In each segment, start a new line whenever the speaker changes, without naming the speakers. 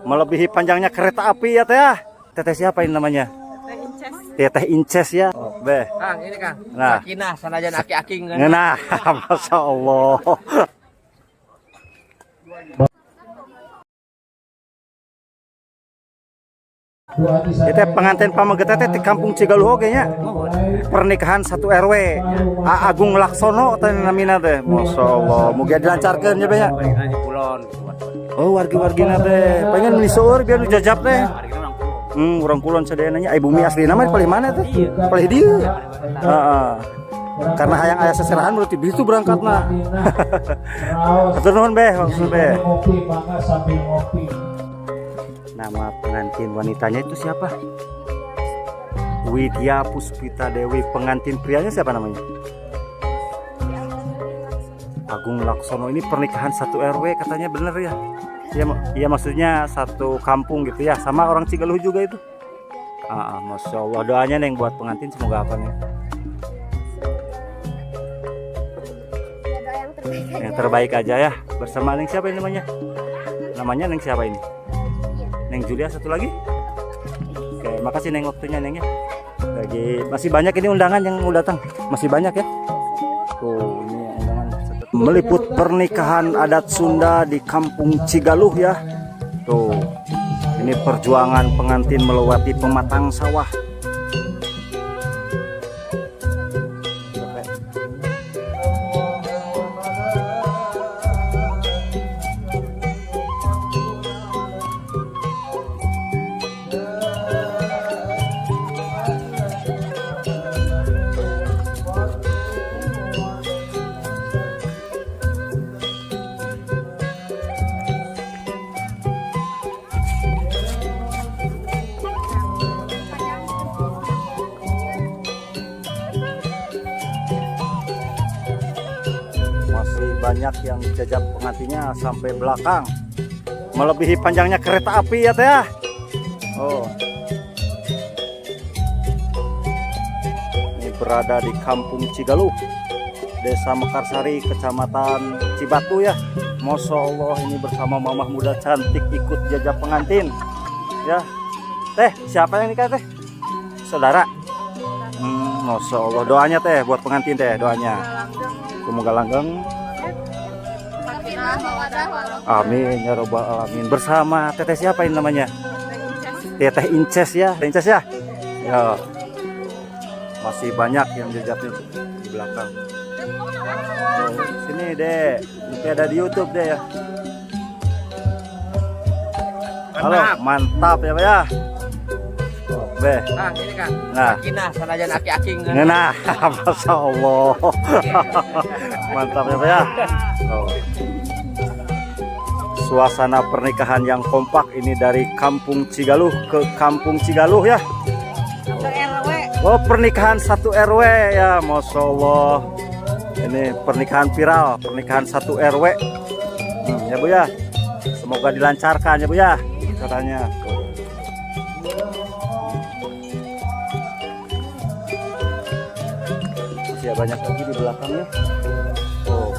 Melebihi panjangnya kereta api ya teh ya. Teteh siapa ini namanya? Teteh Inces ya. Beh.
Kang, ini Kang.
Nah.
Sakinah sanajan aki-aki
Nah, Masya Allah. Kita pengantin pamageta di Kampung Cigaluh kayaknya. Pernikahan satu RW. Agung Laksono teh namina teh. Masya Allah. Muga dilancarkeun ya Beh ya. Oh, wargi-wargina teh pengen beli seueur biar nu jajab teh. Urang kulon sadeananya. Ai bumi asli nama paling mana teh? Paling dieu. Heeh. Karena hayang aya seserahan berarti itu berangkatna. Hatur nuhun Beh, maksud Beh. Nama pengantin wanitanya itu siapa? Widya Puspita Dewi. Pengantin prianya siapa namanya? Agung Laksono. Ini pernikahan satu RW katanya, bener ya? Iya maksudnya satu kampung gitu ya, sama orang Cigaluh juga itu. Masya Allah, doanya Neng buat pengantin semoga apa nih? Yang terbaik aja ya. Bersama Neng siapa ini namanya? Namanya Neng siapa ini? Neng Julia satu lagi. Oke, makasih Neng waktunya Neng ya. Masih banyak ini undangan yang mau datang, masih banyak ya. Tuh ini undangan meliput pernikahan adat Sunda di Kampung Cigaluh ya. Tuh ini perjuangan pengantin melewati pematang sawah. Banyak yang jajab pengantinnya sampai belakang, melebihi panjangnya kereta api ya teh ya. Oh, ini berada di Kampung Cigaluh, Desa Mekarsari, Kecamatan Cibatu ya. Masya Allah, ini bersama mamah muda cantik ikut jajab pengantin ya. Teh siapa yang nikah teh? Saudara. Masya Allah, doanya teh buat pengantin teh, doanya semoga langgeng. Amin ya robbal alamin. Bersama teteh siapa ini namanya? Teteh Inces ya. Inces ya. Ya. Masih banyak yang jejaknya di belakang. Sini deh. Nanti ada di YouTube deh ya. Halo, mantap ya Pak ya. Beh.
Kang, ini Kang.
Nah.
Sakinah sanajan aki-aki
Nah, Masya Allah. Mantap ya Pak ya. Oh. Suasana pernikahan yang kompak ini dari Kampung Cigaluh ke Kampung Cigaluh ya. Oh, pernikahan satu RW ya, Masya Allah. Ini pernikahan viral, pernikahan satu RW. Ya Bu ya. Semoga dilancarkan ya Bu ya caranya. Masih banyak lagi di belakangnya. Oh.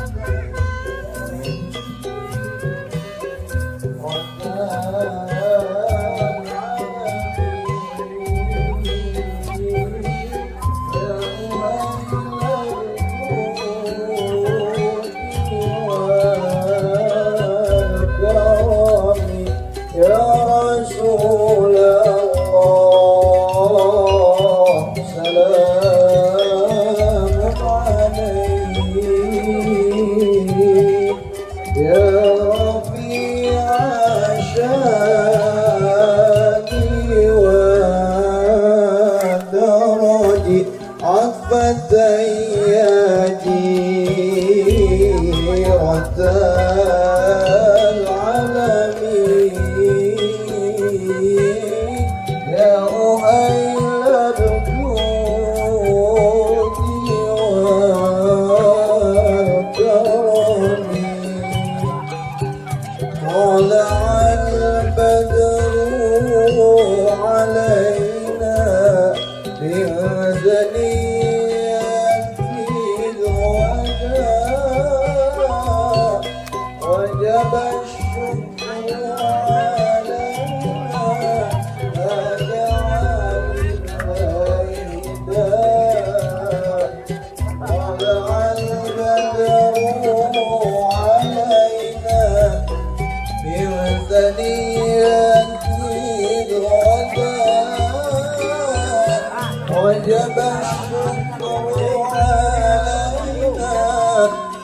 وجب الشكر علينا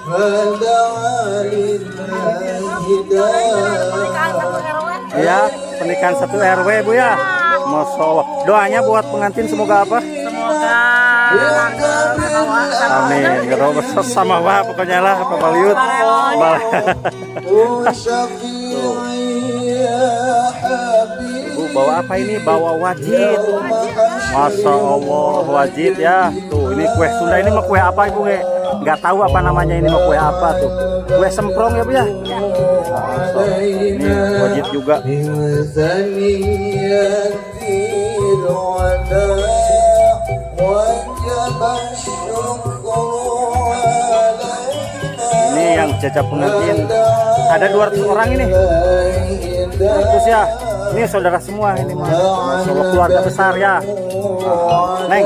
فدعا لله
Ya, pernikahan satu RW Bu ya. Masya Allah. Doanya buat pengantin semoga apa?
Semoga
Amin. Gak sama wah pokoknya lah apa baliut. Bu bawa apa ini? Bawa wajit. Masya Allah wajit ya. Tuh ini kue Sunda ini mah kue apa Ibu nggak tahu apa namanya ini mah kue apa tuh. Kue semprong ya Bu ya. Ini wajit juga. Ini yang jajah pengantin ada 200 orang ini. Terus ya, ini saudara semua ini mah. Masya Allah keluarga besar ya. Neng,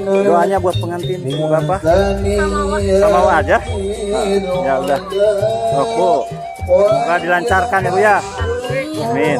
doanya buat pengantin semoga apa? Sama aja. Ya udah. Oh, Bu. Semoga dilancarkan ya Bu ya. Amin.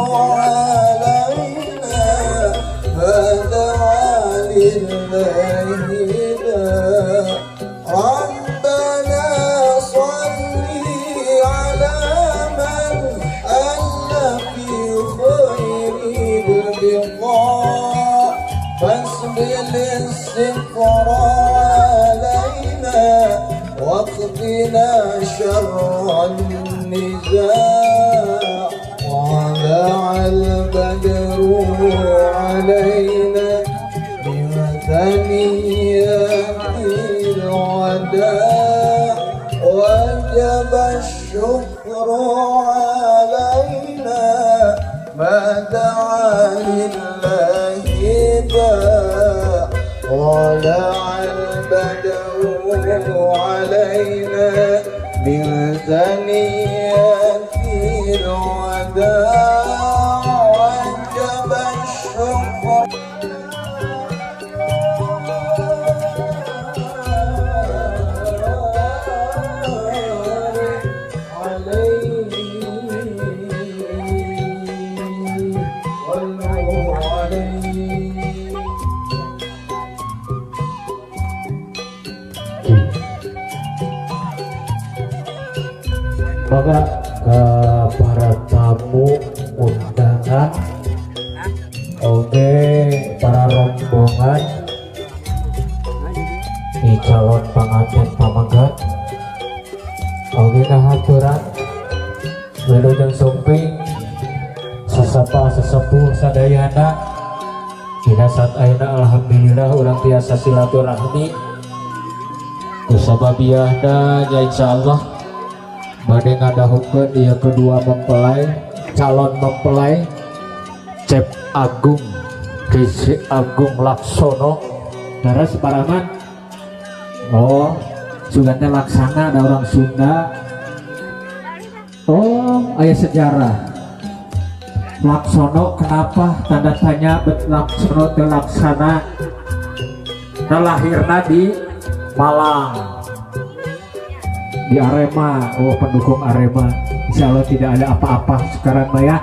واقضنا شر النزاع وضاع البدر علينا بمثنيات الوداع وجب الشكر علينا ما دعا لله داع وضاع البدر علينا من ثنيات الوداع وجب الشكر
Maka para tamu undangan, oke para rombongan, di calon pengantin pamangkat, oke kahaturan, wilujeng sumping, sesapa sesepuh sadayana, dina saat ayeuna alhamdulillah urang tiasa silaturahmi, kusababiahna ya insyaallah. Bade ngadahukeun dia kedua mempelai, calon mempelai Cep Agung Rizky Agung Laksono darah separaman. Oh sugante laksana ada orang Sunda. Oh ayah sejarah Laksono kenapa tanda tanya bet Laksono teu laksana lahirna di Malang di Arema. Oh pendukung Arema, insya Allah tidak ada apa-apa sekarang ya,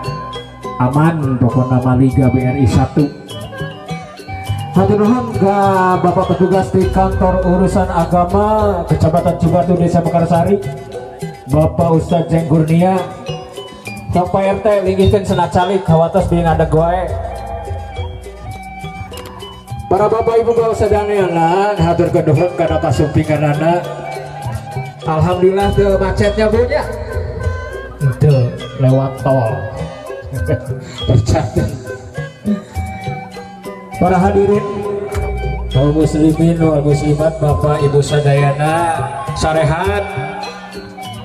aman pokoknya nama Liga BRI 1. Hatur nuhun ke Bapak petugas di kantor urusan agama Kecamatan Cibatu Desa Mekarsari, Bapak Ustadz Jeng Kurnia, Kang Pak RT linggihkeun senat calik kawatos biing ada goe. Para bapak ibu bapak sadayana hatur kenuhun kana pasumpinganana. Alhamdulillah tuh macetnya punya itu lewat tol. Para hadirin kaum muslimin wal muslimat, bapak ibu sadayana sarehat.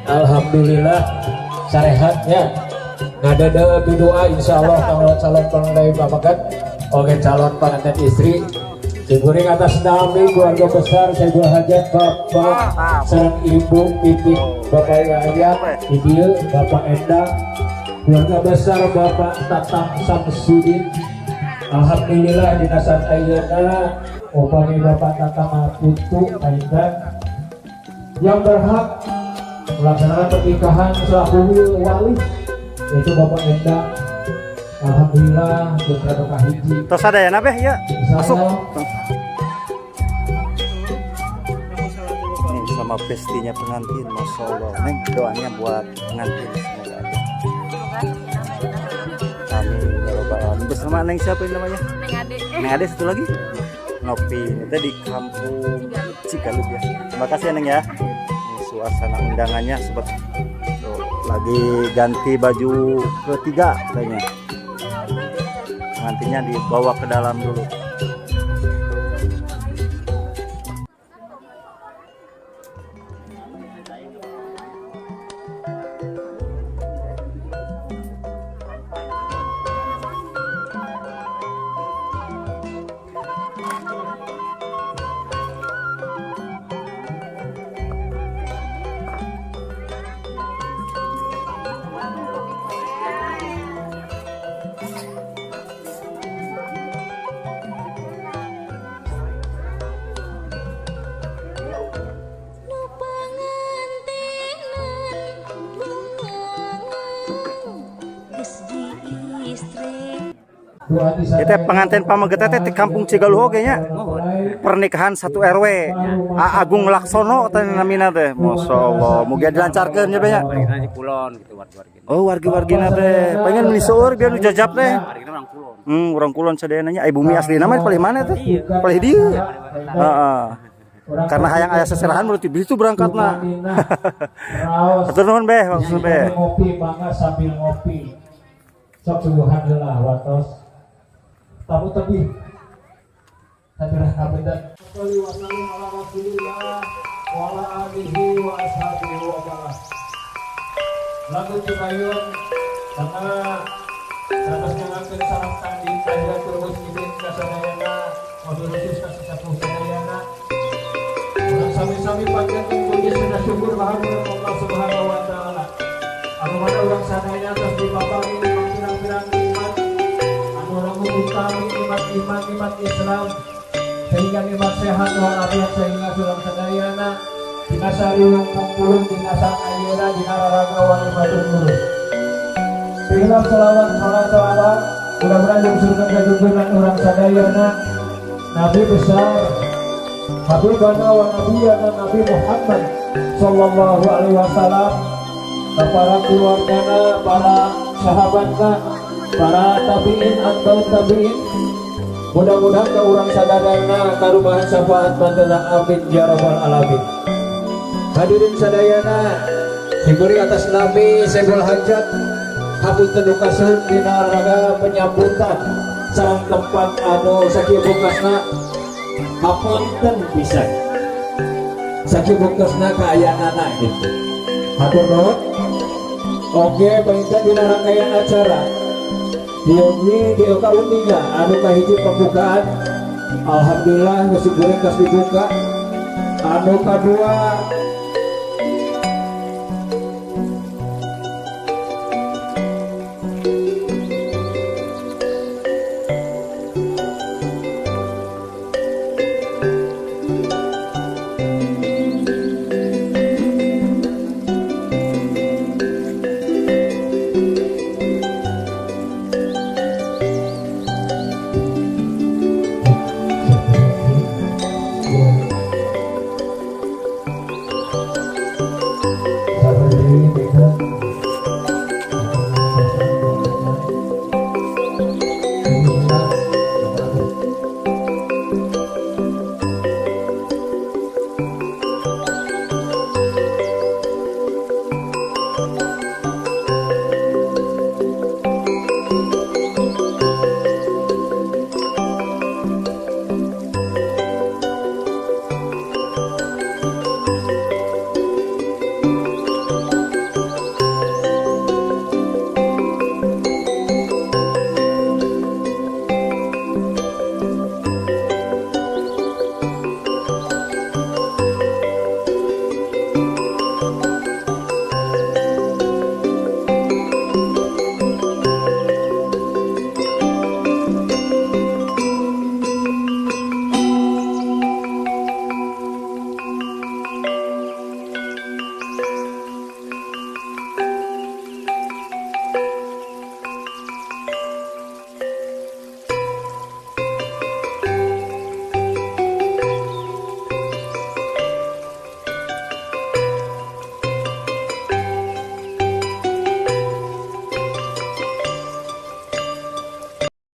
Alhamdulillah sarehatnya ngadada berdoa insyaallah calon pengantin pamakat oke calon pengantin istri Siguring atas nama keluarga besar Saiful Hajat Bapak serang Ibu Pipit Bapak Yayat Ibu Bapak Endang keluarga besar Bapak Tatang Samsudin. Alhamdulillah dinasan ayeuna upami Bapak Tatang Putu Aidan yang berhak melaksanakan pernikahan selaku wali yaitu Bapak Endang. Alhamdulillah putra berkah hiji.
Terus ada ya nabe ya masuk. Nih sama pestinya pengantin, masya Allah. Neng doanya buat pengantin semoga aja. Amin ya robbal alamin. Bersama Neng siapa ini namanya?
Neng Ade.
Neng Ade satu lagi. Ngopi itu di kampung Cigalud ya. Terima kasih ya Neng ya. Ini suasana undangannya sobat. Tuh, lagi ganti baju ketiga kayaknya. Nantinya dibawa ke dalam dulu. Kita pengantin pameget teh di kampung Cigaluh kayaknya pernikahan satu RW Agung Laksono teh namina teh. Masya Allah mugia dilancarkeun ya banyak.
Pernikahan kulon gitu warga-warga.
Oh wargi-wargina teh pengen meuli seueur biar nu jajab teh.
Wargina orang kulon.
Urang kulon sadayana nya. Ai bumi aslina mah palih mana teh? Palih dieu. Heeh. Karena hayang aya seserahan berarti itu berangkatna. Atur nuhun beh, maksud beh.
Ngopi mangga sambil ngopi. Sok subuhan heula watos. Tamu tebih. Satrah kabedan. Salli wa sallim ala Rasulillah wa ala alihi wa ashabihi wa barak. Lagu Cipayung karena atas nyangakeun salam kandi tahiyatul muslimin kasadayana wabil khusus kasepuh sadayana. Urang sami-sami panjangkeun puji sana syukur bahagia Allah Subhanahu wa taala. Anu mana urang sadayana atas dipaparin pirang-pirang nikmat anu rangu utami nikmat Islam sehingga nikmat sehat walafiat sehingga urang sadayana dinasari kumpulun dinasa ayeuna dina raraga wa ibadah lurus. Pilih selawat mudah-mudahan diusulkan ke junjungan urang sadayana Nabi besar Habibana wa Nabiyana Nabi Muhammad sallallahu alaihi wasallam, para keluargana, para sahabatna, para tabi'in atau tabi'in. Mudah-mudahan ke urang sadadarna karumahan syafaat bandana amin ya rabbal alamin. Hadirin sadayana, diberi atas Nabi Saiful Hajat hapunten dukaseun dina raga penyambutan sareng tempat anu sakieu bungkasna hapunten pisan. Sakieu bungkasna kaayanana gitu. Hatur nuhun. Oke, baiklah dina rangkaian acara di kaun 3 anu kahiji pembukaan. Alhamdulillah nasi goreng kas dibuka. Anu kadua